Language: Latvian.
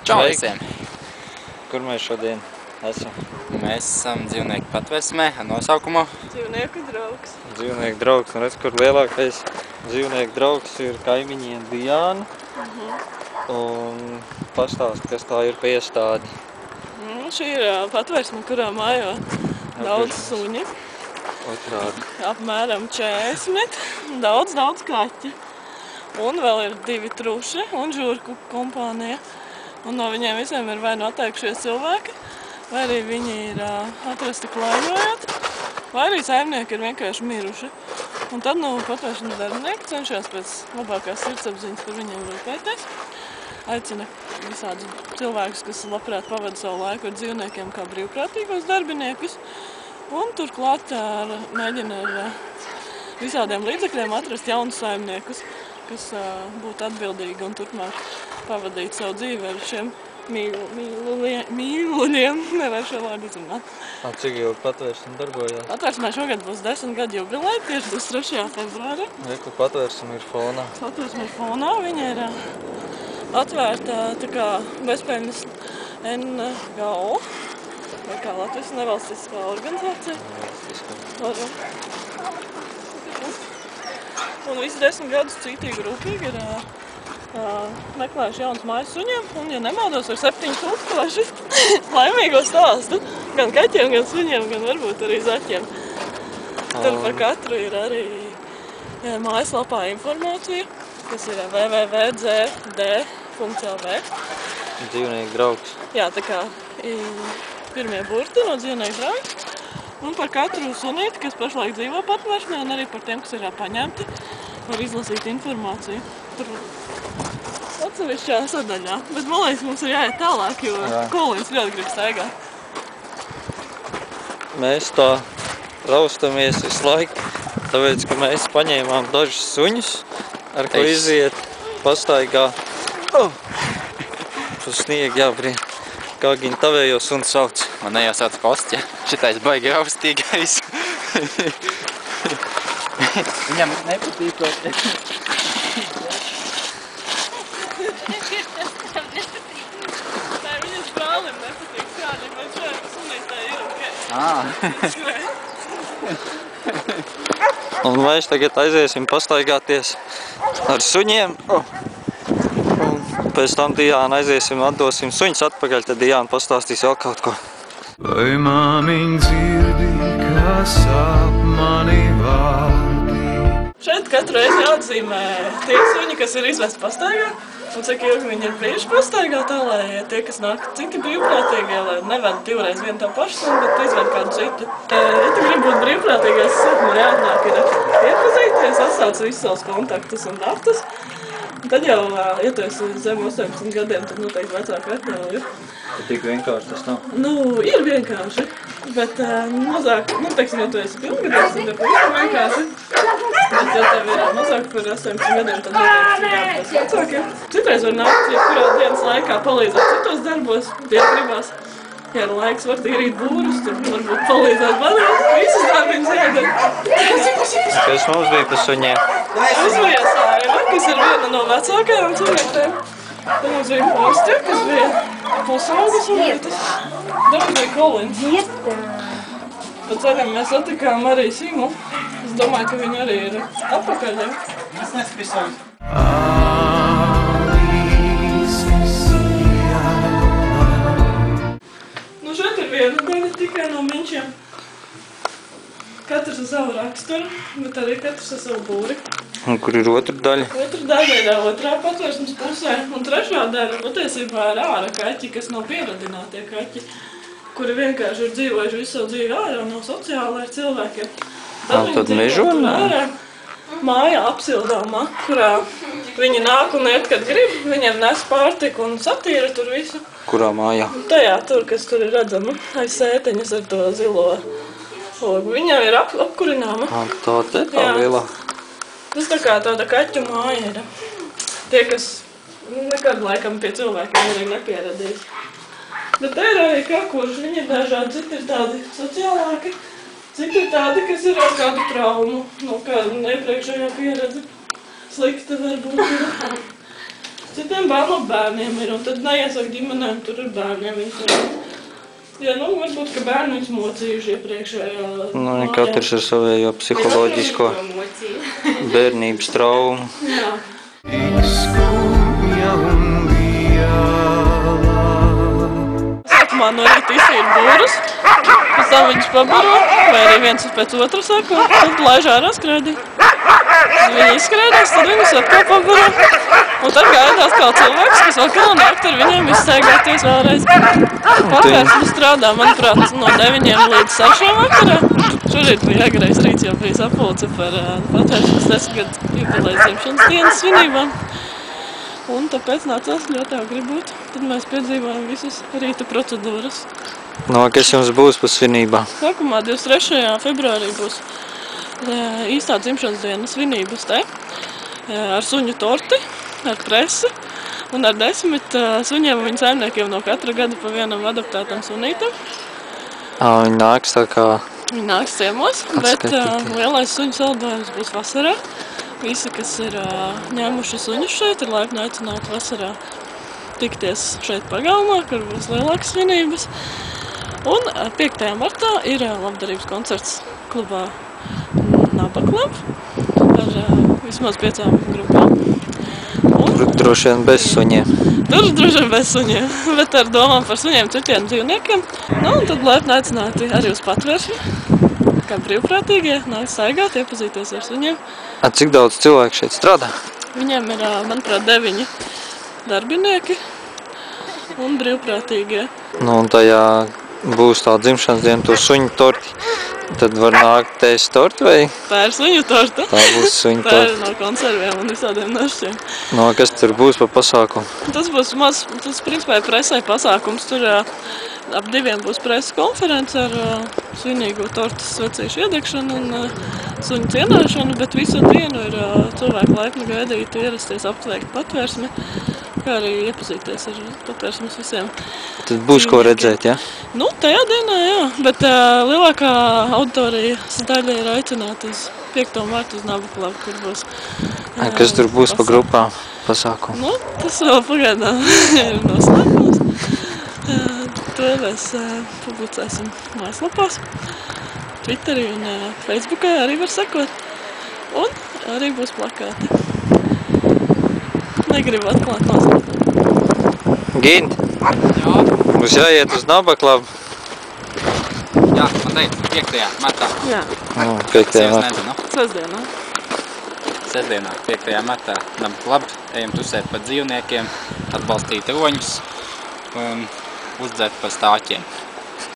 Čau visiem! Kur mēs šodien esam? Mēs esam dzīvnieku patversmē ar nosaukumu Dzīvnieku draugs. Dzīvnieku draugs, un redz, kur lielākais dzīvnieku draugs ir kaimiņiem Diāna. Un pastāst, kas tā ir pa iestādi. Šī ir patversme, kurā mājo daudz suņi. Otrādi. Apmēram 40, daudz kaķi. Un vēl ir 2 truši un žurku kompānija. Un no viņiem visiem ir vai nu atteikušies cilvēki, vai arī viņi ir atrasti klājojot, vai arī saimnieki ir vienkārši miruši. Un tad patvēršanas darbinieki cenšas pēc labākās sirdsapziņas par viņiem rūpēties. Aicina visādus cilvēkus, kas labprāt pavada savu laiku ar dzīvniekiem kā brīvprātīgos darbiniekus. Un turklāt mēģina ar visādiem līdzekļiem atrast jaunus saimniekus, kas būtu atbildīgi un turpmāk pavadīt savu dzīvi ar šiem mīluļiem. Nevar šo vārdu izrunāt. Cik ilgi patvēršana darbojās? Patvērsmē šogad būs 10 gadu jubileja, tieši 23. februārī. Kur patvēršana ir fonā? Patvērsme ir fonā, viņa ir atvērta tā kā bezpēļņas NGO, vai kā Latvijas nevalstiskā organizācija. Un visi 10 gadus cītīgi rūpīgi ir meklējuši jaunas mājas suņiem, un, ja nemaldos, ir 7000 laimīgo stāstu. Gan kaķiem, gan suņiem, gan varbūt arī zaķiem. Tur par katru ir arī mājaslapā informācija, kas ir www.dzd.lv. Dzīvnieku draugs. Jā, tā kā pirmie burti no dzīvnieku draugs. Un par katru sunīti, kas pašlaik dzīvo patvērsmē, un arī par tiem, kas ir paņemti, var izlasīt informāciju. Tur atsevišķā sadaļā. Bet man liekas, mums ir jāiet tālāk, jo Kolins ļoti grib staigāt. Mēs tā raustamies visu laiku, tāpēc, ka mēs paņēmām dažus suņus, ar ko iziet pastaigā. Uz sniegu jābrien. Kā viņi tavējo sunu sauc? Man jāsauc Kostja. Šitais baigi raustīgais. Viņam nepatīk. Tā viņas brālim nepatīk skādi, bet šajā sunītā ir Un mēs tagad aiziesim pastaigāties ar suņiem. Un pēc tam Diāna aiziesim, atdosim suņus atpakaļ, tad Diāna pastāstīs vēl kaut ko. Vai māmiņ dzirdi, kā sāp mani vārdi? Šeit katru reizi jāatzīmē tie suņi, kas ir izvesti pastaigā, un cik ilgi viņi ir bijuši pastaigā, tā lai tie, kas nāk citi brīvprātīgie, lai neved divreiz vienu tā pašu sunu, bet izved kādu citu. Ja tu gribi būt brīvprātīgais, sākumā jāatnāk ir iepazīties, atsauc visus savus kontaktus un datus. Tad jau, ja tu esi zem 18 gadiem, tad noteikti vecāku atļauju. Tik vienkārši tas nav? Nu, ir vienkārši, bet mazāk, teiksim, ja tu esi pilngadīgs, tad pavisam vienkārši. Bet, ja tev ir mazāk par 18 gadiem, tad noteikti jāpēc vecākiem. Citreiz var nākt, ja kurā dienas laikā palīdzēt citos darbos, ja gribās. Ja ir laiks, var tīrīt būrus, tad varbūt palīdzēt vadīt. Visas darbiņas jādara. Kas mums bija pa suņiem? Mums bija Sāiva, kas ir viena no vecākajām sunītēm. Tad mums bija Kostja, kas bija pusauga sunītes. Tad mums bija Kolins. Pa ceļam mēs satikām arī Simu. Es domāju, ka viņi arī ir atpakaļ. Es nespēju. Šeit ir viena daļa tikai no miņšiem. Katrs ar savu raksturu, bet arī katrs ar savu būri. Un kur ir otra daļa? Otra daļa ir otrā patvērsmes pusē, un trešā daļa patiesībā ir ārā kaķi, kas nav pieradinātie kaķi, kuri vienkārši ir dzīvojuši visu savu dzīvi ārā, nav sociāli ar cilvēkiem. Tad mežonā? Māja apsildāmā, kurā viņi nāk un iet, kad grib, viņiem nes pārtiku un satīra tur visu. Kurā mājā? Tajā tur, kas tur ir redzama, aiz sēteņas ar to zilo logu. Viņam ir apkurināma. Tā te tā lielā. Tas tā kā tāda kaķu māja ir. Tie, kas nekad laikam pie cilvēkiem arī nepieradīs. Bet te ir arī kakurši, viņi ir dažādi, citi ir tādi sociālāki. Citi ir tādi, kas ir ar kādu traumu, no kāda iepriekšējā pieredze. Slikta varbūt ir. Citiem bērniem ir, un tad neiesaka ģimenēm, tur ir bērniem. Ja, nu, varbūt, ka bērni viņus mocījuši iepriekšējā Nu, katrs ar savējo psiholoģisko bērnības traumu. Jā. Izskuja un viela. Sākumā no rīta izsīra būrus, pēc tam viņus pabaro, vai arī viens pēc otru saka, un tad laiž ārā skrēdī. Viņi izskrēdās, tad viņus atkal pabaro. Un tad gaidās kā cilvēks, kas vakarā nākt ar viņiem izsteigāties vēlreiz. Patvērsme strādā, manuprāt, no 9 līdz 6 vakarā. Šorīt bija agrais rīts, jau bija sapulce par patvērsmes 10 gadu jubilejas dzimšanas dienas svinībām. Un tāpēc nācās ļoti agri būt. Tad mēs piedzīvojam visas rīta procedūras. No, kas jums būs pa svinībām? Sākumā 23. februārī būs īstā dzimšanas dienas svinības te ar suņu torti, ar presi un ar 10 suņiem un viņu saimniekiem no katra gada pa vienam adoptētam sunītam. Viņi nāks tā kā... Viņi nāks ciemos, bet lielais suņu saldojums būs vasarā. Visi, kas ir ņēmuši suņus šeit, ir laipni aicināti vasarā tikties šeit pagalmā, kur būs lielākas svinības. Un 5. martā ir labdarības koncerts klubā Nabaklab ar vismaz 5 grupām. Tur droši vien bez suņiem. Tur droši vien bez suņiem, bet ar domām par suņiem citiem dzīvniekiem. Nu, un tad laipni aicināti arī uz patvērsmi, kā brīvprātīgie, nāk staigāt, iepazīties ar suņiem. Cik daudz cilvēku šeit strādā? Viņiem ir, manuprāt, 9 darbinieki un brīvprātīgie. Nu, un tajā būs tā dzimšanas diena, to suņu torti. Tad var nākt tēst torti vai? Tā ir suņu torta. Tā būs suņu Tā ir torti. no konserviem un visādiem našķiem. No, kas tur būs pa pasākumu? Tas būs tas principā ir presai pasākums. Tur ap 2 būs preses konference ar svinīgo tortas svecīšu iedegšanu un suņu cienāšanu, bet visu dienu ir cilvēku laipni gaidīt, ierasties aptveikt patvērsmi, kā arī iepazīties ar patvērsmes visiem. Tad būs ko redzēt, ja? Nu, tajā dienā, jā, bet lielākā auditorijas daļa ir aicināta uz 5. martu uz Nabaklabu, kur būs Kas tur būs pa grupām pasākumu? Nu, tas vēl pagaidām ir noslēpums. To mēs publicēsim mājaslapās, Twitterī un Facebookā arī var sekot. Un arī būs plakāti. Negribu atklāt noslēpumu. Gint, Jā, mums jāiet uz Nabaklabu. jā, man teica, 5. martā. Jā, 5. Es martā. nezinu. sestdienā. Sestdienā, 5. martā, Nabaklab, ejam tusēt par dzīvniekiem, atbalstīt roņus un uzdzert par stāķiem.